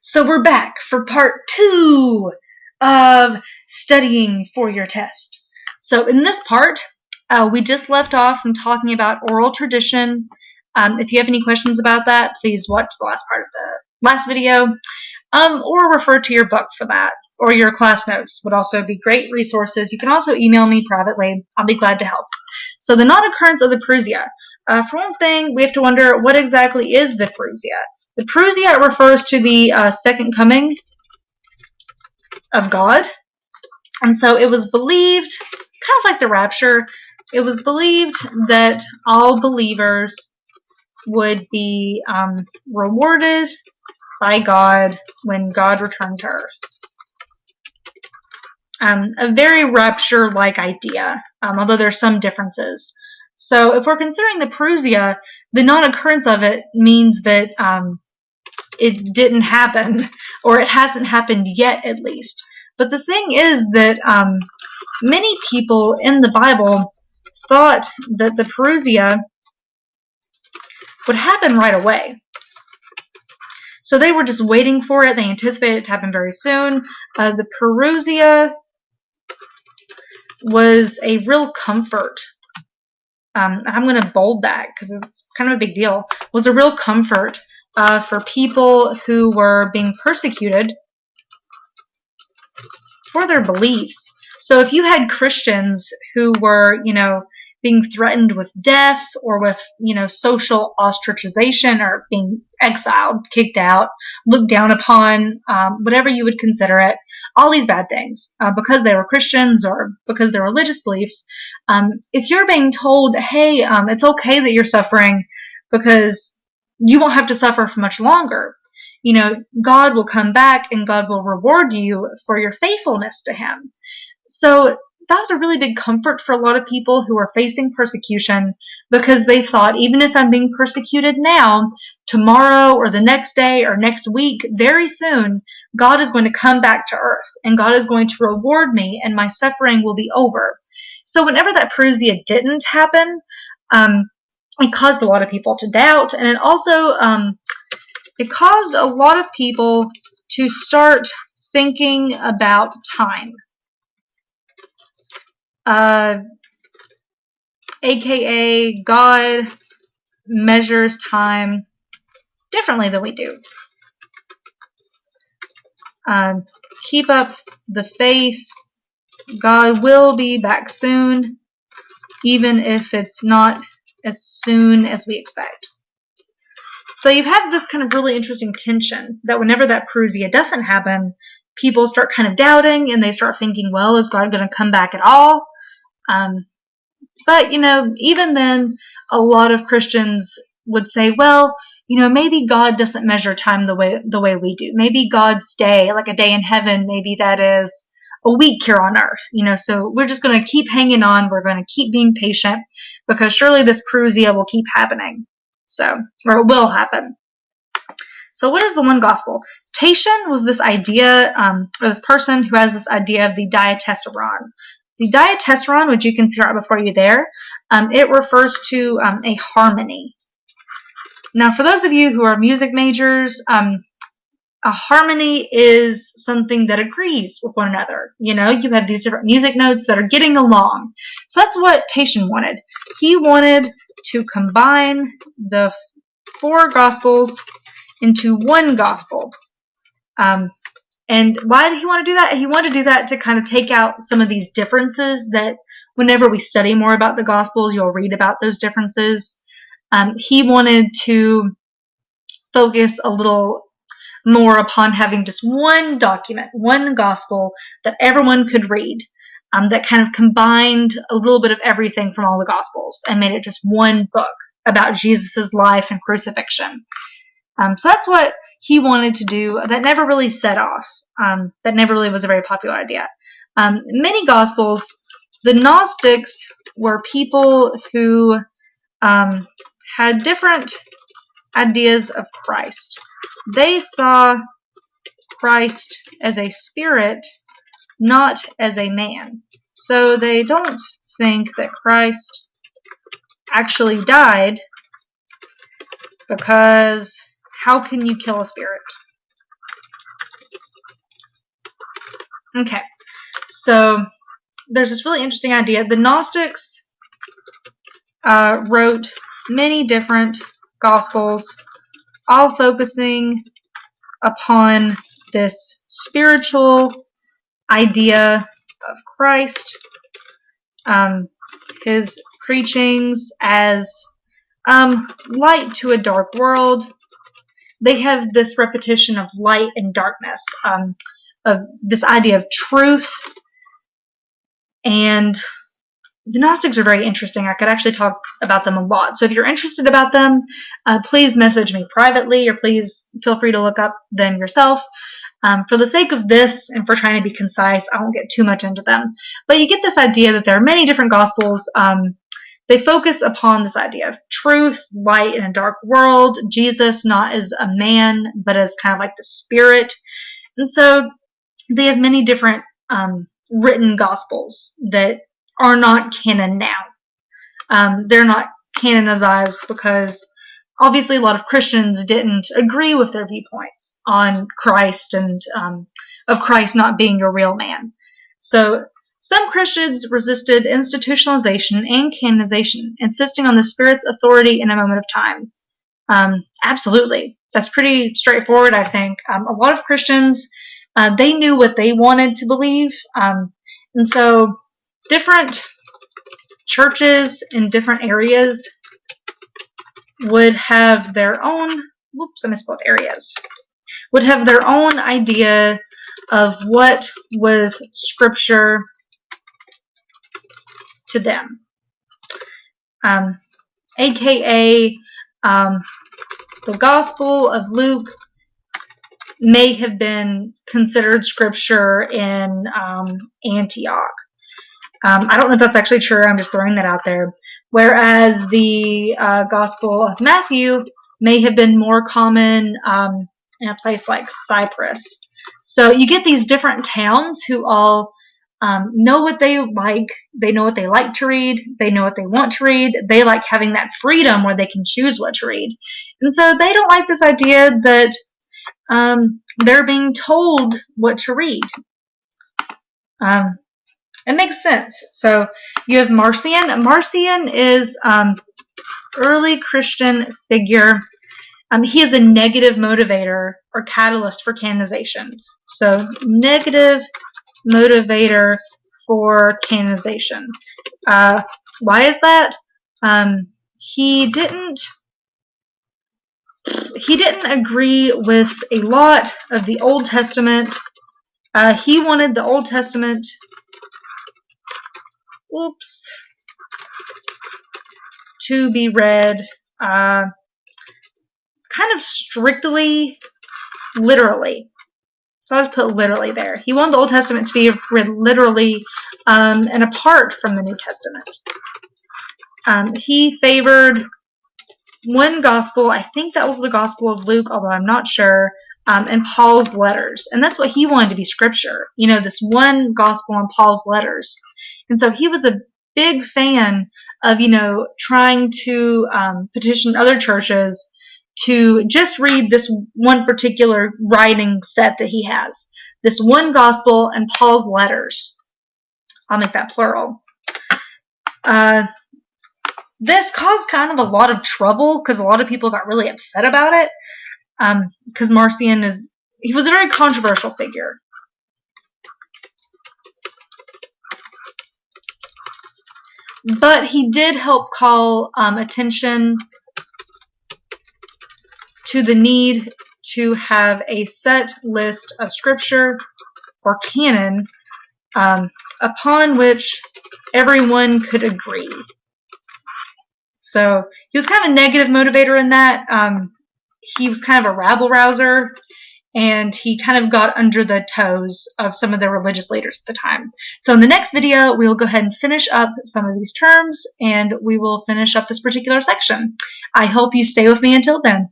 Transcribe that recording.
So we're back for part 2 of studying for your test. So in this part, we just left off from talking about oral tradition. If you have any questions about that, please watch the last part of the last video, or refer to your book for that, or your class notes would also be great resources. You can also email me privately. I'll be glad to help. So the non-occurrence of the Parousia. For one thing, we have to wonder, what exactly is the Parousia? The Parousia refers to the second coming of God. And so it was believed, kind of like the rapture, it was believed that all believers would be rewarded by God when God returned to earth. A very rapture-like idea, although there's some differences. So if we're considering the Parousia, the non-occurrence of it means that it didn't happen, or it hasn't happened yet, at least. But the thing is that many people in the Bible thought that the Parousia would happen right away. So they were just waiting for it. They anticipated it to happen very soon. The Parousia was a real comfort. I'm going to bold that because it's kind of a big deal. Was a real comfort for people who were being persecuted for their beliefs. So if you had Christians who were, being threatened with death or with, social ostracization or being exiled, kicked out, looked down upon, whatever you would consider it, all these bad things, because they were Christians or because of their religious beliefs, if you're being told, hey, it's okay that you're suffering because you won't have to suffer for much longer. God will come back and God will reward you for your faithfulness to Him. So that was a really big comfort for a lot of people who were facing persecution, because they thought, even if I'm being persecuted now, tomorrow or the next day or next week, very soon, God is going to come back to earth and God is going to reward me and my suffering will be over. So whenever that Parousia didn't happen, it caused a lot of people to doubt, and it also it caused a lot of people to start thinking about time. AKA God measures time differently than we do. Keep up the faith. God will be back soon, even if it's not as soon as we expect. So you have this kind of really interesting tension that whenever that Parousia doesn't happen, people start kind of doubting and they start thinking, well, is God going to come back at all? But, even then, a lot of Christians would say, well, maybe God doesn't measure time the way we do. Maybe God's day, like a day in heaven, maybe that is a week here on earth. So we're just going to keep hanging on. We're going to keep being patient because surely this Parousia will keep happening. Or it will happen. So what is the one gospel? Tatian was this idea, or this person who has this idea of the diatessaron. The diatessaron, which you can see right before you there, it refers to a harmony. Now, for those of you who are music majors, a harmony is something that agrees with one another. You have these different music notes that are getting along. So that's what Tatian wanted. He wanted to combine the 4 gospels into one gospel. And why did he want to do that? He wanted to do that to kind of take out some of these differences that whenever we study more about the Gospels, you'll read about those differences. He wanted to focus a little more upon having just one document, one Gospel that everyone could read, that kind of combined a little bit of everything from all the Gospels and made it just one book about Jesus' life and crucifixion. So that's what he wanted to do. That never really set off. That never really was a very popular idea. Many Gospels, the Gnostics were people who had different ideas of Christ. They saw Christ as a spirit, not as a man. So they don't think that Christ actually died, because how can you kill a spirit? Okay, so there's this really interesting idea. The Gnostics wrote many different Gospels, all focusing upon this spiritual idea of Christ, his preachings as light to a dark world. They have this repetition of light and darkness, of this idea of truth. And the Gnostics are very interesting. I could actually talk about them a lot. So if you're interested about them, please message me privately, or please feel free to look up them yourself. For the sake of this and for trying to be concise, I won't get too much into them. But you get this idea that there are many different Gospels. They focus upon this idea of truth, light in a dark world, Jesus not as a man, but as kind of like the Spirit. And so they have many different written Gospels that are not canon now. They're not canonized because obviously a lot of Christians didn't agree with their viewpoints on Christ and of Christ not being a real man. So some Christians resisted institutionalization and canonization, insisting on the Spirit's authority in a moment of time. Absolutely. That's pretty straightforward, I think. A lot of Christians, they knew what they wanted to believe. And so different churches in different areas would have their own, would have their own idea of what was Scripture to them. AKA, the Gospel of Luke may have been considered Scripture in Antioch. I don't know if that's actually true. I'm just throwing that out there. Whereas the Gospel of Matthew may have been more common in a place like Cyprus. So you get these different towns who all know what they like. They know what they like to read. They know what they want to read. They like having that freedom where they can choose what to read. And so they don't like this idea that they're being told what to read. It makes sense. So you have Marcion. Marcion is early Christian figure. He is a negative motivator or catalyst for canonization. So negative motivator for canonization. Why is that? He didn't agree with a lot of the Old Testament. He wanted the Old Testament to be read kind of strictly literally. So I'll just put literally there. He wanted the Old Testament to be read literally and apart from the New Testament. He favored one gospel, I think that was the Gospel of Luke, although I'm not sure, and Paul's letters. And that's what he wanted to be Scripture. You know, this one gospel in Paul's letters. And so he was a big fan of, trying to petition other churches to just read this one particular writing set that he has. This one gospel and Paul's letters. I'll make that plural. This caused kind of a lot of trouble because a lot of people got really upset about it. Because Marcion he was a very controversial figure. But he did help call attention to the need to have a set list of Scripture or canon upon which everyone could agree. So he was kind of a negative motivator in that. He was kind of a rabble-rouser, and he kind of got under the toes of some of the religious leaders at the time. So in the next video, we will go ahead and finish up some of these terms, and we will finish up this particular section. I hope you stay with me until then.